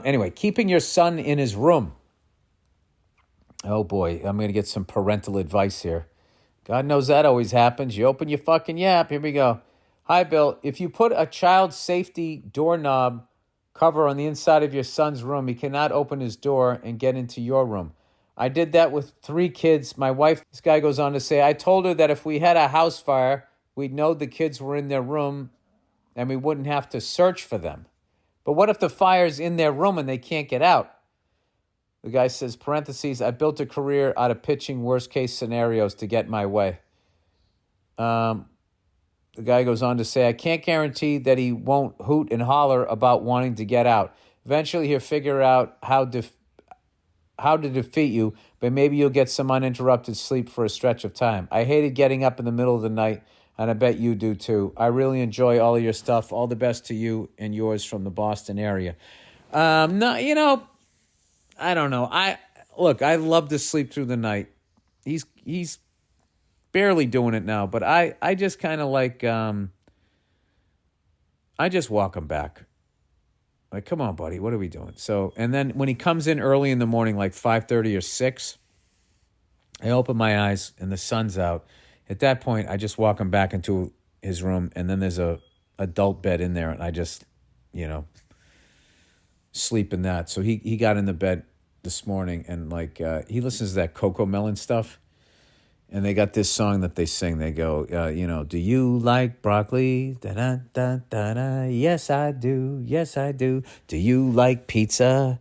Anyway, keeping your son in his room. Oh, boy. I'm going to get some parental advice here. God knows that always happens. You open your fucking yap. Here we go. Hi, Bill. If you put a child safety doorknob cover on the inside of your son's room, he cannot open his door and get into your room. I did that with 3 kids. My wife, this guy goes on to say, I told her that if we had a house fire, we'd know the kids were in their room and we wouldn't have to search for them. But what if the fire's in their room and they can't get out? The guy says, parentheses, I built a career out of pitching worst-case scenarios to get my way. The guy goes on to say, I can't guarantee that he won't hoot and holler about wanting to get out. Eventually, he'll figure out how to defeat you, but maybe you'll get some uninterrupted sleep for a stretch of time. I hated getting up in the middle of the night, and I bet you do too. I really enjoy all of your stuff. All the best to you and yours from the Boston area. No, I don't know. I love to sleep through the night. He's barely doing it now, but I just kind of like I just walk him back. Like, come on, buddy, what are we doing? So, and then when he comes in early in the morning, like 5:30 or 6, I open my eyes and the sun's out. At that point, I just walk him back into his room, and then there's a adult bed in there, and I just, sleep in that. So he got in the bed this morning, and he listens to that Coco Melon stuff, and they got this song that they sing. They go, do you like broccoli? Da-da-da-da-da. Yes, I do. Yes, I do. Do you like pizza?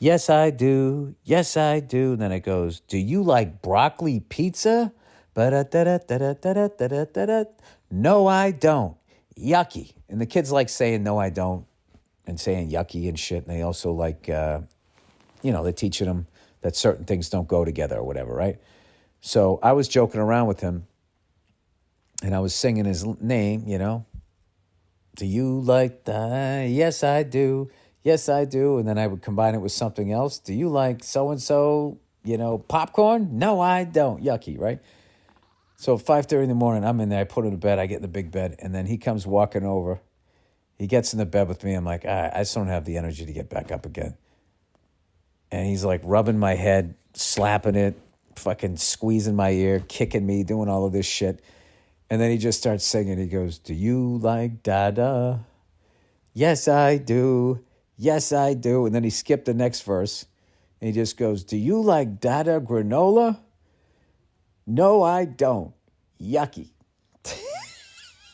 Yes, I do. Yes, I do. And then it goes, do you like broccoli pizza? Ba-da-da-da-da-da-da-da-da-da. No, I don't. Yucky. And the kids like saying, no, I don't, and saying yucky and shit. And they also like, they're teaching them that certain things don't go together or whatever, right? So I was joking around with him, and I was singing his name, Do you like that? Yes, I do. Yes, I do. And then I would combine it with something else. Do you like so-and-so, popcorn? No, I don't. Yucky, right? So 5:30 in the morning, I'm in there. I put him to bed. I get in the big bed, and then he comes walking over. He gets in the bed with me. I'm like, I just don't have the energy to get back up again. And he's like rubbing my head, slapping it, fucking squeezing my ear, kicking me, doing all of this shit. And then he just starts singing. He goes, do you like Dada? Yes, I do. Yes, I do. And then he skipped the next verse. And he just goes, do you like Dada granola? No, I don't. Yucky.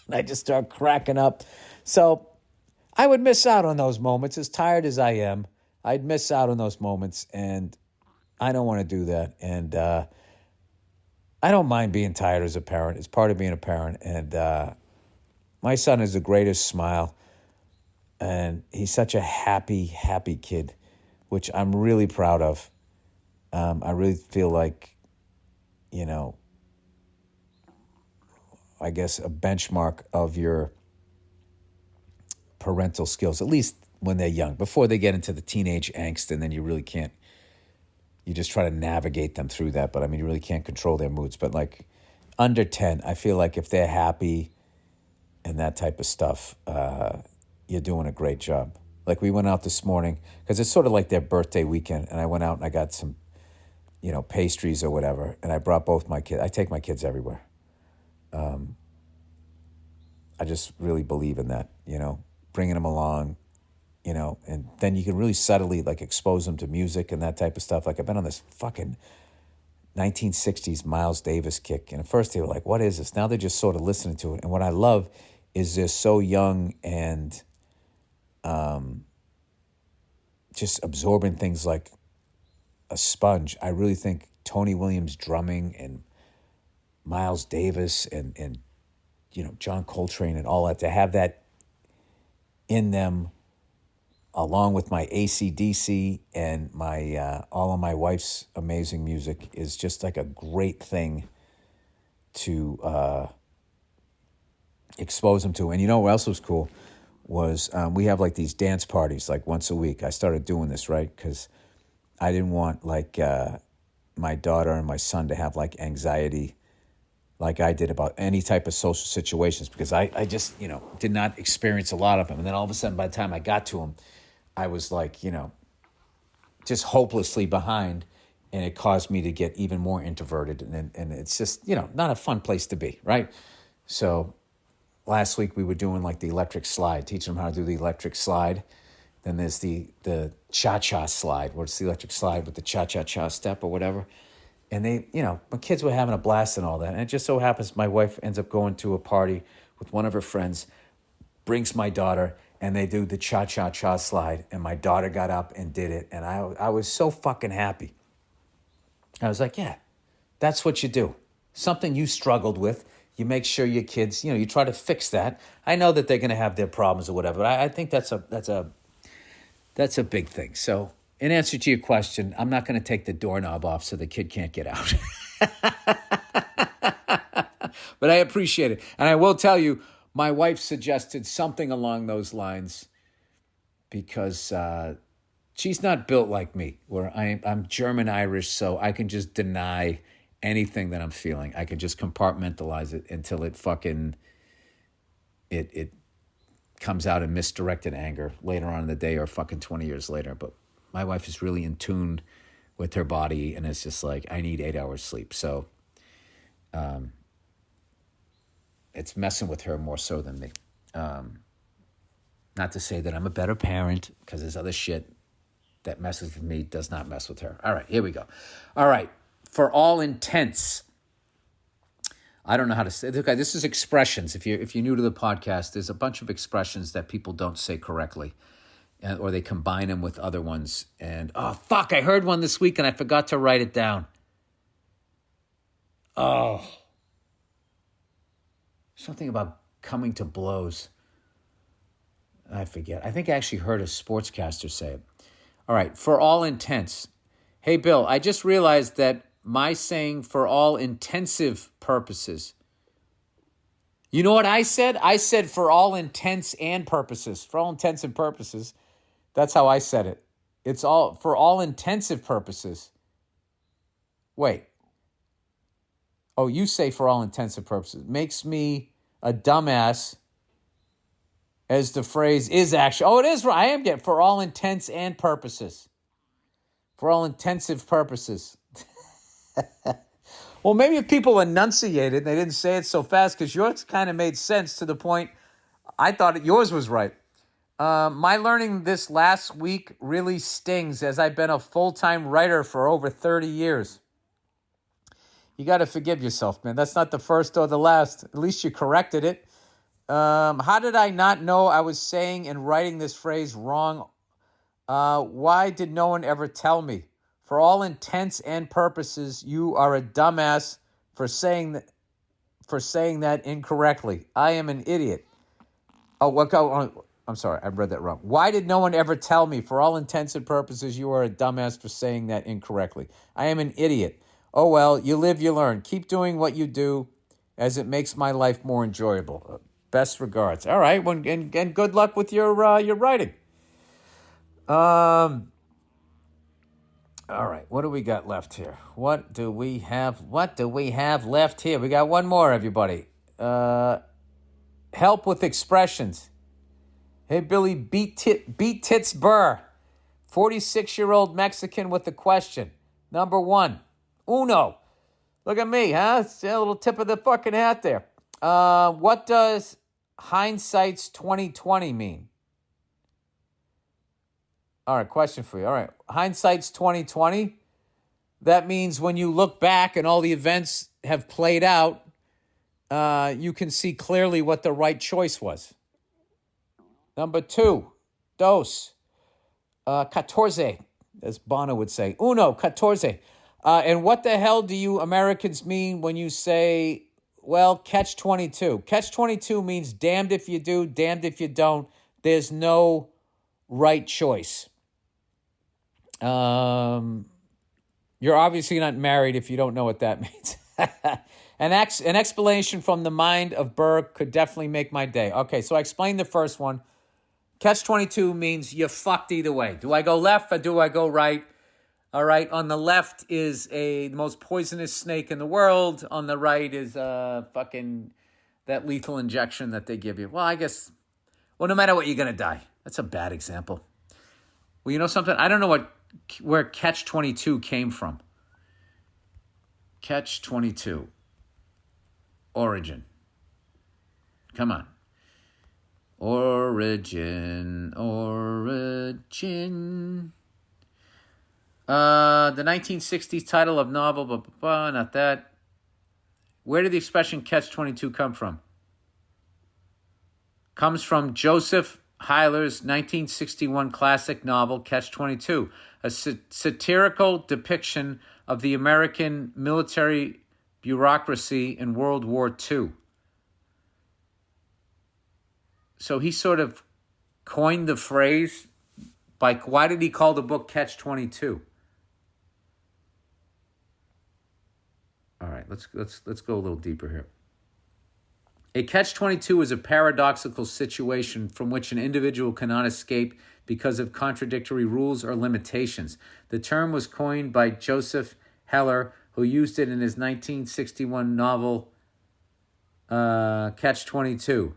And I just start cracking up. So I would miss out on those moments. As tired as I am, I'd miss out on those moments. And I don't want to do that. And I don't mind being tired as a parent. It's part of being a parent. And my son has the greatest smile. And he's such a happy, happy kid, which I'm really proud of. I really feel like, I guess a benchmark of your parental skills, at least when they're young, before they get into the teenage angst, and then you really can't, you just try to navigate them through that. But you really can't control their moods. But like under 10, I feel like if they're happy and that type of stuff, you're doing a great job. Like we went out this morning because it's sort of like their birthday weekend, and I went out and I got some, pastries or whatever, and I brought both my kids. I take my kids everywhere. I just really believe in that, bringing them along, and then you can really subtly like expose them to music and that type of stuff. Like I've been on this fucking 1960s Miles Davis kick, and at first they were like, what is this? Now they're just sort of listening to it. And what I love is they're so young and just absorbing things like a sponge. I really think Tony Williams drumming and Miles Davis and John Coltrane and all that, to have that in them, along with my AC/DC and my all of my wife's amazing music, is just like a great thing to expose them to. And what else was cool was we have like these dance parties like once a week. I started doing this, right? Because I didn't want like my daughter and my son to have like anxiety like I did about any type of social situations, because I just, did not experience a lot of them. And then all of a sudden, by the time I got to them, I was like, just hopelessly behind, and it caused me to get even more introverted, and it's just, not a fun place to be, right? So last week we were doing like the electric slide, teaching them how to do the electric slide. Then there's the cha-cha slide, where it's the electric slide with the cha-cha-cha step or whatever. And they, my kids were having a blast and all that. And it just so happens my wife ends up going to a party with one of her friends, brings my daughter, and they do the cha-cha-cha slide. And my daughter got up and did it. And I was so fucking happy. I was like, yeah, that's what you do. Something you struggled with. You make sure your kids, you try to fix that. I know that they're going to have their problems or whatever. But I think that's a big thing. So in answer to your question, I'm not going to take the doorknob off so the kid can't get out. But I appreciate it. And I will tell you, my wife suggested something along those lines because she's not built like me, where I'm German-Irish, so I can just deny anything that I'm feeling. I can just compartmentalize it until it comes out in misdirected anger later on in the day or fucking 20 years later. But my wife is really in tune with her body, and it's just like, I need 8 hours sleep. So it's messing with her more so than me. Not to say that I'm a better parent, because there's other shit that messes with me, does not mess with her. All right, here we go. All right, for all intents, I don't know how to say. Okay, this is expressions. If you're new to the podcast, there's a bunch of expressions that people don't say correctly, or they combine them with other ones. And oh fuck, I heard one this week and I forgot to write it down. Oh, something about coming to blows. I forget. I think I actually heard a sportscaster say it. All right, for all intents. Hey Bill, I just realized that my saying for all intensive purposes. You know what I said? I said for all intents and purposes. For all intents and purposes. That's how I said it. It's all for all intensive purposes. Wait. Oh, you say for all intensive purposes. Makes me a dumbass, as the phrase is actually. Oh, it is right. I am getting for all intents and purposes. For all intensive purposes. Well, maybe if people enunciated, they didn't say it so fast, because yours kind of made sense to the point I thought yours was right. My learning this last week really stings, as I've been a full-time writer for over 30 years. You got to forgive yourself, man. That's not the first or the last. At least you corrected it. How did I not know I was saying and writing this phrase wrong? Why did no one ever tell me? For all intents and purposes, you are a dumbass for saying that incorrectly. I am an idiot. I'm sorry, I read that wrong. Why did no one ever tell me? For all intents and purposes, you are a dumbass for saying that incorrectly. I am an idiot. Oh well, you live, you learn. Keep doing what you do, as it makes my life more enjoyable. Best regards. All right, and good luck with your writing. All right, what do we got left here? What do we have left here? We got one more, everybody. Help with expressions. Hey, Billy, beat tits Burr. 46-year-old Mexican with a question. Number one, uno. Look at me, huh? It's a little tip of the fucking hat there. What does hindsight's 2020 mean? All right, question for you. All right, hindsight's 2020. That means when you look back and all the events have played out, you can see clearly what the right choice was. Number two, dos, catorce, as Bono would say. Uno, catorce. And what the hell do you Americans mean when you say, well, catch-22? Catch-22 means damned if you do, damned if you don't. There's no right choice. You're obviously not married if you don't know what that means. An explanation from the mind of Burr could definitely make my day. Okay, so I explained the first one. Catch-22 means you're fucked either way. Do I go left or do I go right? All right, on the left is the most poisonous snake in the world. On the right is fucking that lethal injection that they give you. Well, I guess, no matter what, you're going to die. That's a bad example. Well, you know something? I don't know where Catch-22 came from. Catch-22. Origin. Come on. Origin. The 1960s title of novel, not that. Where did the expression Catch-22 come from? Comes from Joseph Hyler's 1961 classic novel, Catch-22, a satirical depiction of the American military bureaucracy in World War II. So he sort of coined the phrase why did he call the book Catch-22? All right, let's go a little deeper here. A catch-22 is a paradoxical situation from which an individual cannot escape because of contradictory rules or limitations. The term was coined by Joseph Heller, who used it in his 1961 novel, Catch-22.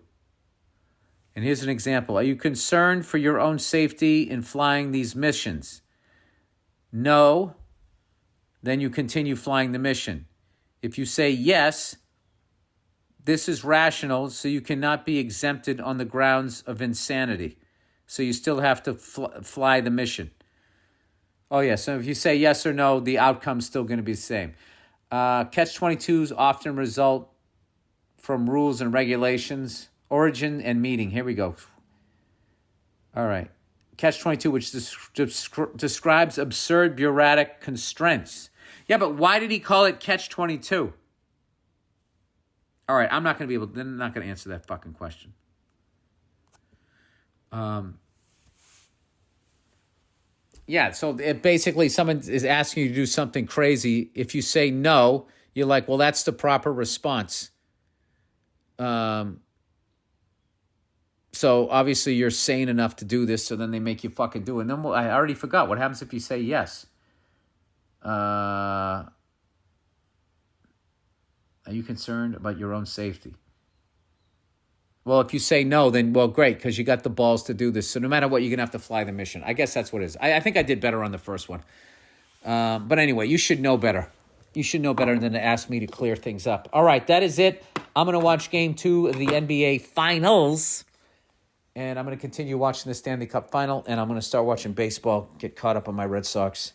And here's an example. Are you concerned for your own safety in flying these missions? No. Then you continue flying the mission. If you say yes, this is rational, so you cannot be exempted on the grounds of insanity. So you still have to fly the mission. Oh, yeah, so if you say yes or no, the outcome's still going to be the same. Catch-22s often result from rules and regulations, origin and meaning. Here we go. All right. Catch-22, which describes absurd bureaucratic constraints. Yeah, but why did he call it Catch-22? All right, I'm not going to answer that fucking question. Yeah, so basically someone is asking you to do something crazy. If you say no, you're like, well, that's the proper response. So obviously you're sane enough to do this, so then they make you fucking do it. And then I already forgot. What happens if you say yes? Are you concerned about your own safety? Well, if you say no, then, well, great, because you got the balls to do this. So no matter what, you're going to have to fly the mission. I guess that's what it is. I think I did better on the first one. But anyway, you should know better. You should know better than to ask me to clear things up. All right, that is it. I'm going to watch Game 2 of the NBA Finals. And I'm going to continue watching the Stanley Cup Final. And I'm going to start watching baseball, get caught up on my Red Sox.